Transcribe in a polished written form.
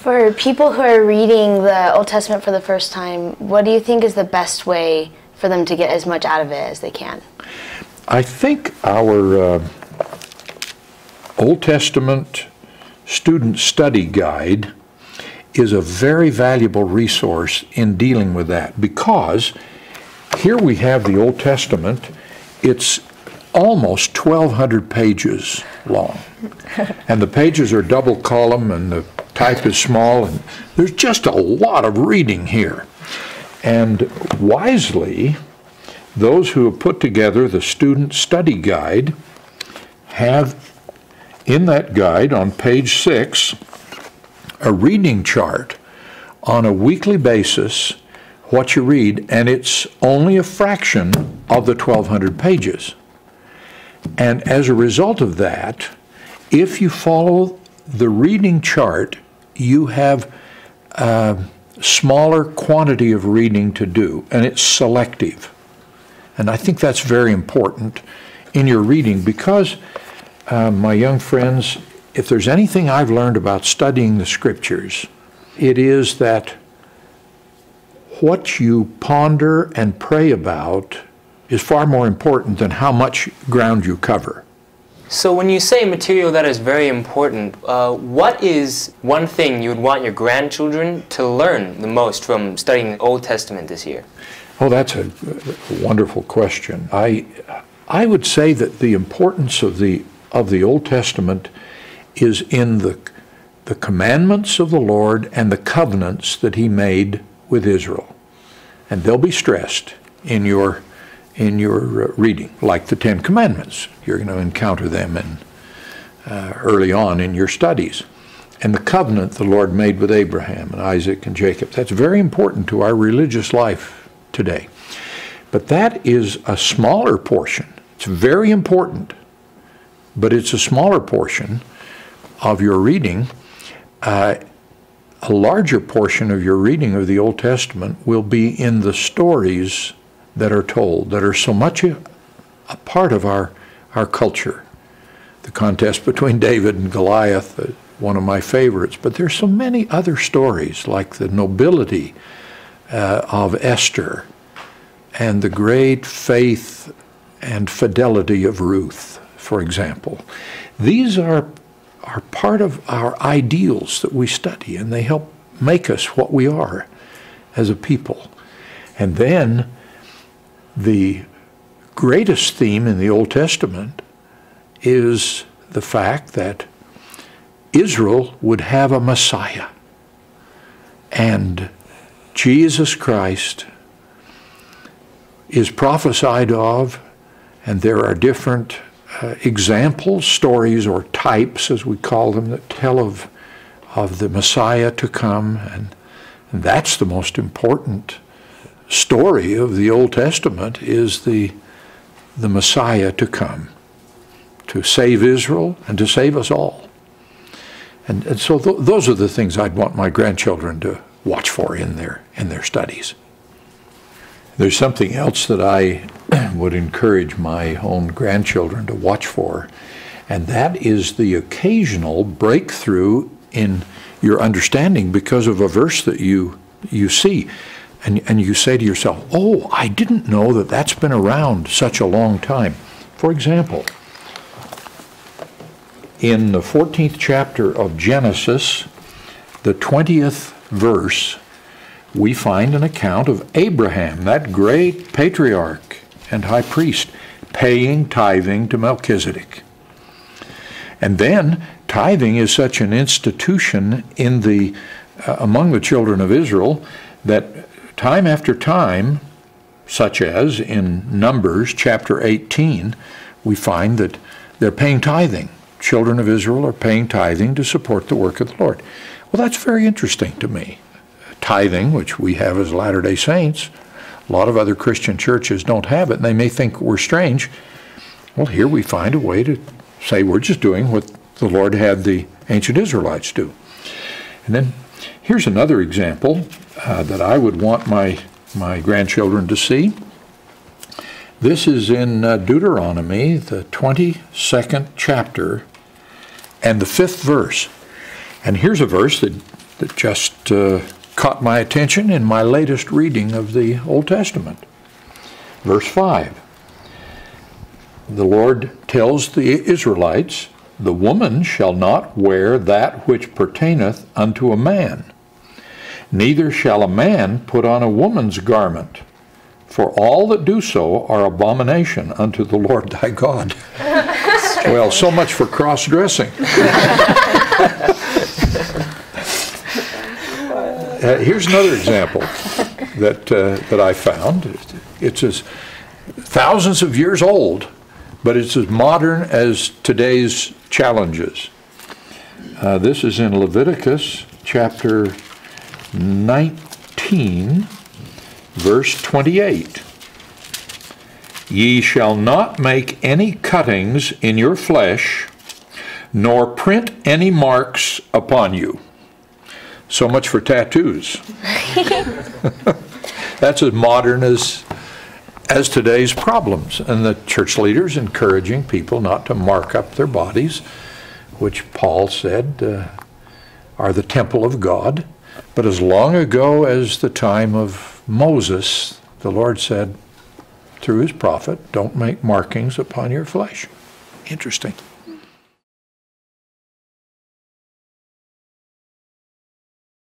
For people who are reading the Old Testament for the first time, what do you think is the best way for them to get as much out of it as they can? I think our Old Testament student study guide is a very valuable resource in dealing with that, because here we have the Old Testament. It's almost 1,200 pages long, and the pages are double column and the type is small, and there's just a lot of reading here. And wisely, those who have put together the student study guide have in that guide on page 6 a reading chart on a weekly basis what you read, and it's only a fraction of the 1,200 pages. And as a result of that, if you follow the reading chart, you have a smaller quantity of reading to do, and it's selective. And I think that's very important in your reading, because, my young friends, if there's anything I've learned about studying the Scriptures, it is that what you ponder and pray about is far more important than how much ground you cover. So when you say material that is very important, what is one thing you would want your grandchildren to learn the most from studying the Old Testament this year? Oh, that's a wonderful question. I would say that the importance of the Old Testament is in the commandments of the Lord and the covenants that He made with Israel. And they'll be stressed in your reading, like the Ten Commandments. You're going to encounter them early on in your studies. And the covenant the Lord made with Abraham and Isaac and Jacob. That's very important to our religious life today. But that is a smaller portion. It's very important, but it's a smaller portion of your reading. A larger portion of your reading of the Old Testament will be in the stories that are told, that are so much a part of our culture. The contest between David and Goliath, one of my favorites, but there's so many other stories, like the nobility of Esther and the great faith and fidelity of Ruth, for example. These are part of our ideals that we study, and they help make us what we are as a people. And then the greatest theme in the Old Testament is the fact that Israel would have a Messiah. And Jesus Christ is prophesied of, and there are different examples, stories, or types, as we call them, that tell of the Messiah to come. And that's the most important story of the Old Testament, is the Messiah to come, to save Israel and to save us all. And so those are the things I'd want my grandchildren to watch for in their studies. There's something else that I would encourage my own grandchildren to watch for, and that is the occasional breakthrough in your understanding because of a verse that you see. And you say to yourself, oh, I didn't know that that's been around such a long time. For example, in the 14th chapter of Genesis, the 20th verse, we find an account of Abraham, that great patriarch and high priest, paying tithing to Melchizedek. And then tithing is such an institution in among the children of Israel that time after time, such as in Numbers chapter 18, we find that they're paying tithing. Children of Israel are paying tithing to support the work of the Lord. Well, that's very interesting to me. Tithing, which we have as Latter-day Saints, a lot of other Christian churches don't have it, and they may think we're strange. Well, here we find a way to say we're just doing what the Lord had the ancient Israelites do. And then here's another example that I would want my grandchildren to see. This is in Deuteronomy, the 22nd chapter, and the 5th verse. And here's a verse that that just caught my attention in my latest reading of the Old Testament. Verse 5. The Lord tells the Israelites, "The woman shall not wear that which pertaineth unto a man, neither shall a man put on a woman's garment, for all that do so are abomination unto the Lord thy God." Well, so much for cross-dressing. Here's another example that I found. It's as thousands of years old, but it's as modern as today's challenges. This is in Leviticus chapter 19, verse 28. "Ye shall not make any cuttings in your flesh, nor print any marks upon you." So much for tattoos. That's as modern as today's problems. And the church leaders encouraging people not to mark up their bodies, which Paul said are the temple of God. But as long ago as the time of Moses, the Lord said through his prophet, "Don't make markings upon your flesh." Interesting.